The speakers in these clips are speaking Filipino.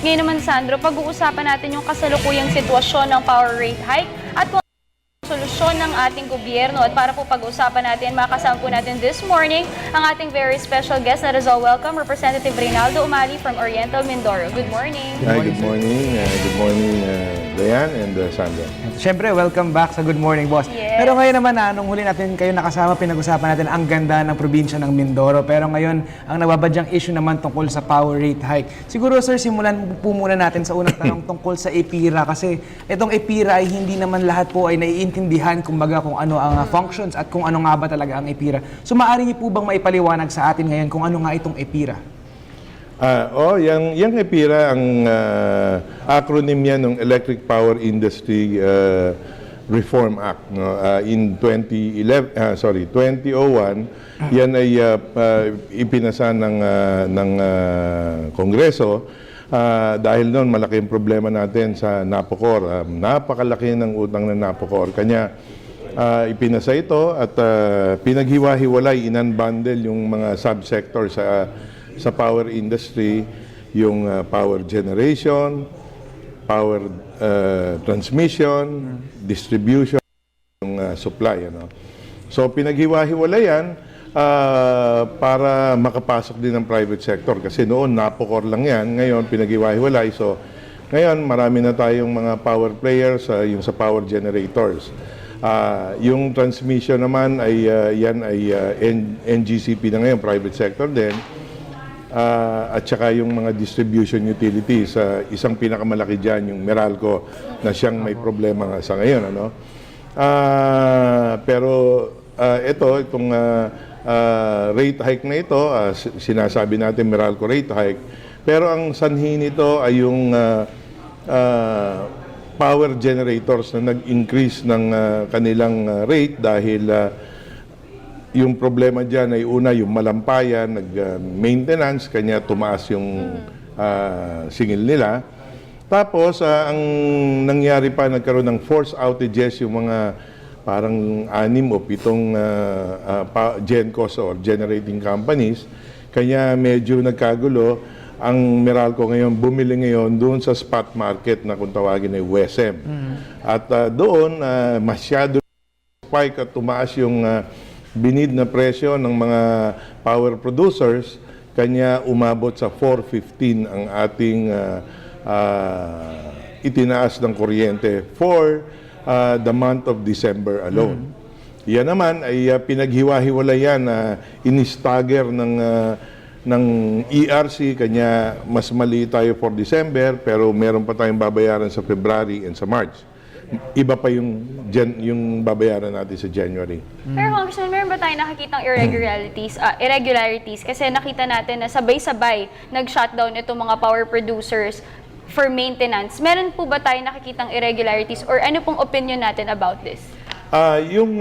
At ngayon naman, Sandro, pag-uusapan natin yung kasalukuyang sitwasyon ng power rate hike at kung solusyon ng ating gobyerno. At para po pag-usapan natin, makasama po natin this morning ang ating very special guest. Let us all welcome Representative Reynaldo Umali from Oriental Mindoro. Good morning. Hi, good morning. Good morning, Dayan and Sandra. Siyempre, welcome back sa Good Morning, Boss. Yes. Pero ngayon naman, nung huli natin kayo nakasama, pinag-usapan natin ang ganda ng probinsya ng Mindoro. Pero ngayon, ang nababadyang issue naman tungkol sa power rate hike. Siguro, sir, simulan po muna natin sa unang tanong tungkol sa EPIRA. Kasi itong EPIRA ay hindi naman lahat po ay naiintindihan kumbaga kung ano ang functions at kung ano nga ba talaga ang EPIRA. So, maaari niyo po bang maipaliwanag sa atin ngayon kung ano nga itong EPIRA? Yung EPIRA, ang acronym yan ng Electric Power Industry Reform Act. No? In 2001, yan ay ipinasa ng Kongreso dahil noon malaki ang problema natin sa NAPOCOR. Napakalaki ng utang ng NAPOCOR. Kanya ipinasa ito at pinaghiwa-hiwalay, in-unbundle yung mga subsector sa power industry, yung power generation, power transmission, distribution, yung supply. Ano? So pinaghiwa-hiwalay yan para makapasok din ng private sector. Kasi noon, NAPOCOR lang yan. Ngayon, pinaghiwa-hiwalay. So ngayon, marami na tayong mga power players, yung sa power generators. Yung transmission naman, ay yan ay NGCP na ngayon, private sector din. At saka yung mga distribution utilities, isang pinakamalaki dyan, yung Meralco, na siyang may problema nga sa ngayon. Ano? Pero itong rate hike na ito, sinasabi natin Meralco rate hike, pero ang sanhi nito ay yung power generators na nag-increase ng kanilang rate dahil yung problema dyan ay una, yung malampayan, nag-maintenance, kanya tumaas yung singil nila. Tapos, ang nangyari pa, nagkaroon ng force outages yung mga parang 6 o 7 GenCos or generating companies. Kanya medyo nagkagulo. Ang Meralco ngayon, bumili ngayon doon sa spot market na kung tawagin ay WESM. At doon, masyado spike at tumaas yung binid na presyo ng mga power producers, kanya umabot sa 415 ang ating itinaas ng kuryente for the month of December alone. Yan naman ay pinaghiwa-hiwalay yan, in-stagger ng ERC, kanya mas mali tayo for December, pero meron pa tayong babayaran sa February and sa March. Iba pa yung babayaran natin sa January. Pero Congressman, meron ba tayong nakikitang irregularities? Kasi nakita natin na sabay-sabay nag-shutdown itong mga power producers for maintenance. Meron po ba tayong nakikitang irregularities or ano pong opinion natin about this? Yun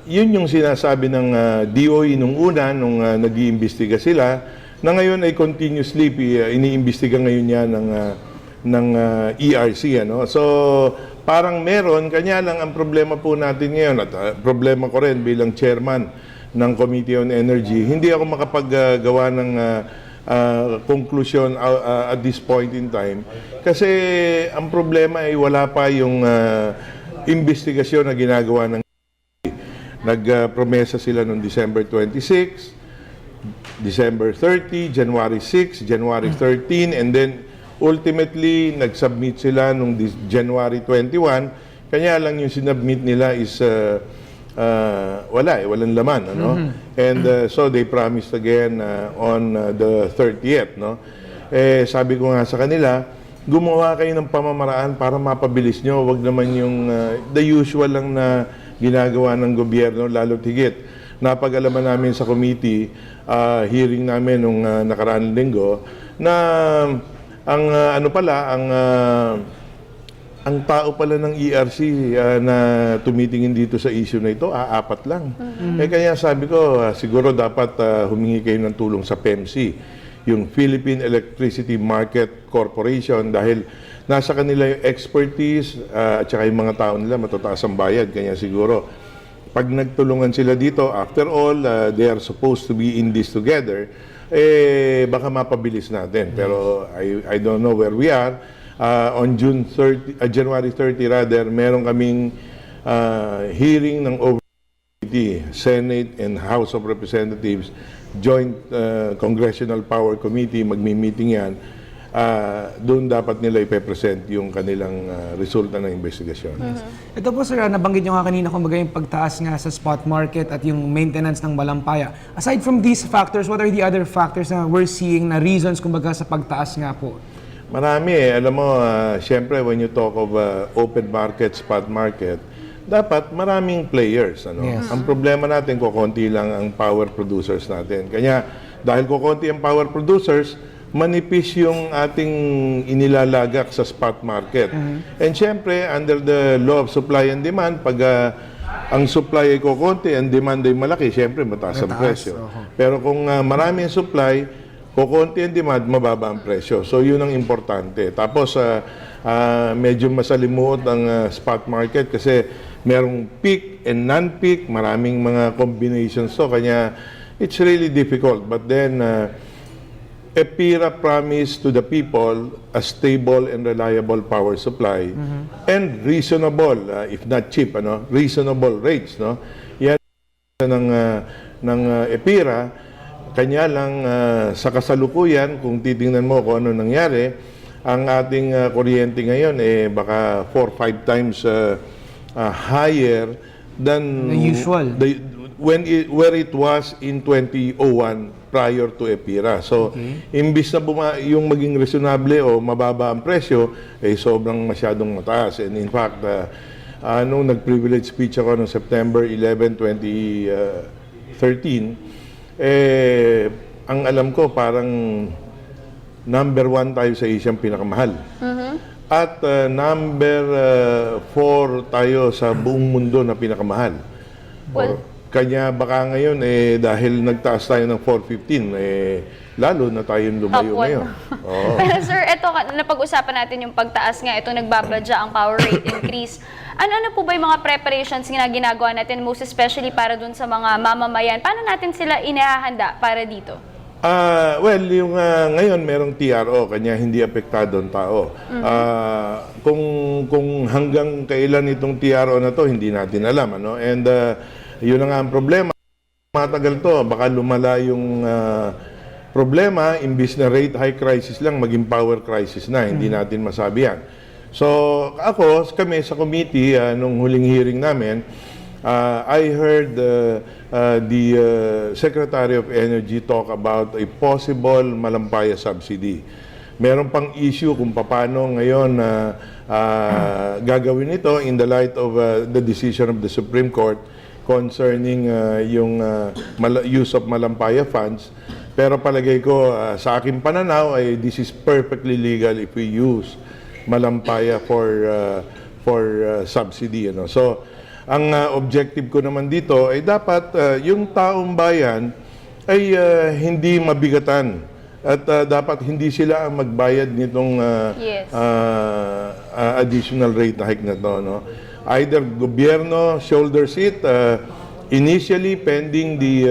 yung sinasabi ng DOE nung una, nung nag-iimbestiga sila, na ngayon ay continuously iniimbestiga ngayon yan ng ERC. Ano? So, parang meron, kanya lang ang problema po natin ngayon, at problema ko rin bilang chairman ng Committee on Energy, hindi ako makapaggawa ng conclusion at this point in time. Kasi ang problema ay wala pa yung investigasyon na ginagawa ng nagpromesa sila noong December 26, December 30, January 6, January 13, and then ultimately, nag-submit sila noong January 21. Kanya lang yung sinubmit nila is walang laman. Ano? And so they promised again on the 30th. No? Sabi ko nga sa kanila, gumawa kayo ng pamamaraan para mapabilis nyo. Wag naman yung the usual lang na ginagawa ng gobyerno, lalo tigit. Napag-alaman namin sa committee, hearing namin nung nakaraang linggo, na ang ang tao pala ng ERC na tumitingin dito sa issue na ito, 4 lang. Kaya sabi ko, siguro dapat humingi kayo ng tulong sa PEMC, yung Philippine Electricity Market Corporation, dahil nasa kanila yung expertise at saka yung mga tao nila matataas ang bayad. Kaya siguro, pag nagtulungan sila dito, after all, they are supposed to be in this together. baka mapabilis natin. Pero I don't know where we are. On January 30 rather, meron kaming hearing ng Senate and House of Representatives, Joint Congressional Power Committee, magmi-meeting yan. Doon dapat nila ipe-present yung kanilang resulta ng investigasyon. Ito po sir, nabanggit nyo nga kanina kumbaga yung pagtaas nga sa spot market at yung maintenance ng malampaya. Aside from these factors, what are the other factors na we're seeing na reasons kumbaga sa pagtaas nga po? Marami eh. Alam mo, syempre when you talk of open market, spot market, dapat maraming players. Ano? Yes. Ang problema natin, kukunti lang ang power producers natin. Kaya dahil kukunti ang power producers, manipis yung ating inilalagak sa spot market. And syempre, under the law of supply and demand, pag ang supply ay kukunti, ang demand ay malaki, syempre mataas ang presyo. Pero kung maraming supply, kukunti ang demand, mababa ang presyo. So yun ang importante. Tapos medyo masalimuot ang spot market kasi merong peak and non-peak, maraming mga combinations to. Kanya it's really difficult. But then EPIRA promised to the people a stable and reliable power supply and reasonable, if not cheap, reasonable rates. No? Yan ng EPIRA. Kanya lang sa kasalukuyan, kung titingnan mo kung ano nangyari, ang ating kuryente ngayon baka 4-5 times higher than The usual. Where it was in 2001 prior to EPIRA. So, imbis na yung maging reasonable o mababa ang presyo, sobrang masyadong mataas. And in fact, nung nag-privilege speech ako noong September 11, 2013, ang alam ko parang number 1 tayo sa Asia ang pinakamahal. At number 4 tayo sa buong mundo na pinakamahal. Well, Kanya baka ngayon dahil nagtaas tayo ng 415 lalo na tayong lumayo Upward. ngayon. Oo. Pero sir, ito napag-usapan natin yung pagtaas nga, itong nagbabadya ang power rate increase. Ano po ba yung mga preparations na ginagawa natin, most especially para dun sa mga mamamayan? Paano natin sila inihahanda para dito? Well, yung ngayon merong TRO, kanya hindi apektado ang tao. Kung hanggang kailan itong TRO na to, hindi natin alam. And yun na nga ang problema. Matagal to, baka lumala yung problema, imbis na rate high crisis lang, maging power crisis na. Hindi natin masabi yan. So, kami sa committee, nung huling hearing namin, I heard the Secretary of Energy talk about a possible malampaya subsidy. Meron pang issue kung paano ngayon gagawin ito in the light of the decision of the Supreme Court concerning yung use of malampaya funds. Pero palagay ko, sa aking pananaw, this is perfectly legal if we use malampaya for subsidy. So, ang objective ko naman dito ay dapat yung taong bayan ay hindi mabigatan at dapat hindi sila ang magbayad nitong Yes. Additional rate hike na to. Either gobyerno shoulders it initially pending the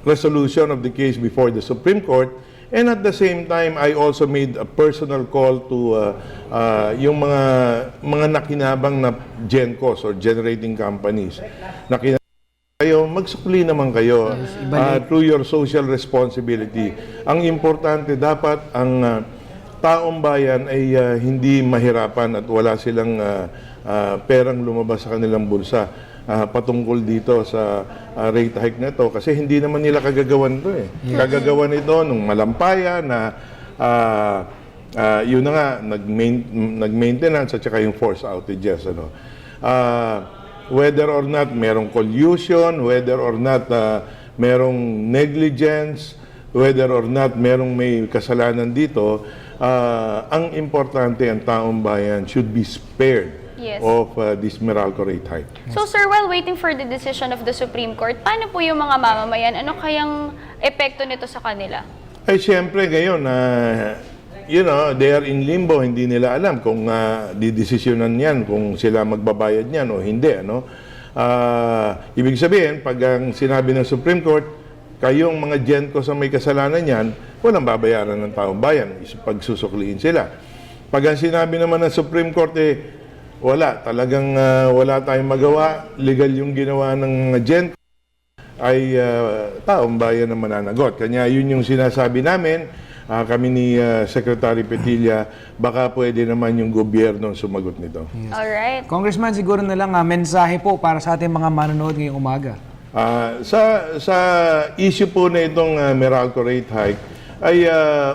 resolution of the case before the Supreme Court. And at the same time, I also made a personal call to yung mga nakinabang na GenCos or generating companies. Kayo, magsukli naman kayo through your social responsibility. Ang importante, dapat ang taong bayan ay hindi mahirapan at wala silang perang lumabas sa kanilang bulsa patungkol dito sa rate hike na ito kasi hindi naman nila kagagawan ito Kagagawan ito nung malampaya na yun na nga nag-maintenance at saka yung force outages whether or not merong collusion, whether or not merong negligence, whether or not merong may kasalanan dito, ang importante ang taong bayan should be spared of this Meralco rate hike. So sir, while waiting for the decision of the Supreme Court, paano po yung mga mamamayan? Ano kayang epekto nito sa kanila? Ay siyempre ngayon, they are in limbo, hindi nila alam kung didesisyonan yan, kung sila magbabayad niyan o hindi. Ibig sabihin, pag ang sinabi ng Supreme Court, kayong mga GENCO sa may kasalanan yan, walang babayaran ng taong bayan pag susukliin sila. Pag ang sinabi naman ng Supreme Court, talagang wala tayong magawa, legal yung ginawa ng GENCO, ay taong bayan na mananagot. Kanya yun yung sinasabi namin, kami ni Secretary Petilla, baka pwede naman yung gobyerno sumagot nito. Alright. Congressman, siguro na lang mensahe po para sa ating mga manonood ngayong umaga. Sa issue po na itong Meralco rate hike, ay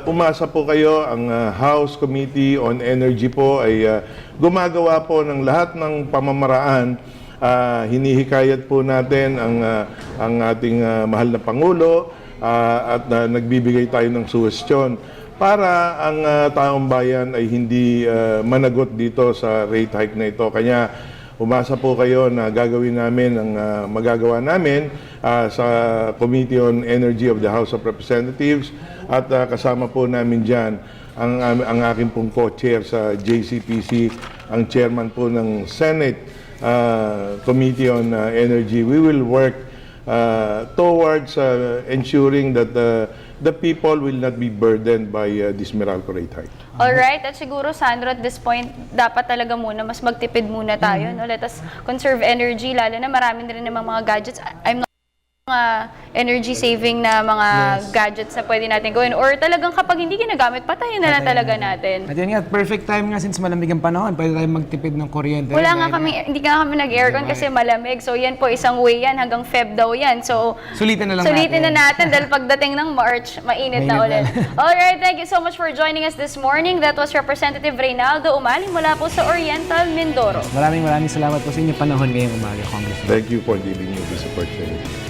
umasa po kayo, ang House Committee on Energy po ay gumagawa po ng lahat ng pamamaraan. Hinihikayat po natin ang ating mahal na Pangulo at nagbibigay tayo ng suwestyon para ang taong bayan ay hindi managot dito sa rate hike na ito. Kanya umasa po kayo na gagawin namin ang magagawa namin sa Committee on Energy of the House of Representatives at kasama po namin dyan ang aking pong co-chair sa JCPC, ang chairman po ng Senate Committee on Energy. We will work towards ensuring that the people will not be burdened by this Meralco rate hike. Alright, at siguro Sandro, at this point, dapat talaga muna, mas magtipid muna tayo. No? Let us conserve energy, lalo na marami na rin namang mga gadgets. I'm not mga energy saving na mga gadgets na pwede natin gawin. Or talagang kapag hindi ginagamit, patayin na lang talaga natin. At yun nga, perfect time nga since malamig ang panahon, pwede tayo magtipid ng kuryente. Hindi nga kami nag-aircon kasi malamig. So yan po, isang way yan, hanggang Feb daw yan. So Sulitin na lang natin dahil pagdating ng March, mainit na ulit. Alright, thank you so much for joining us this morning. That was Representative Reynaldo Umaling mula po sa Oriental, Mindoro. Maraming salamat po sa inyong panahon ngayong umaga, Congressman. Thank you for giving me this opportunity.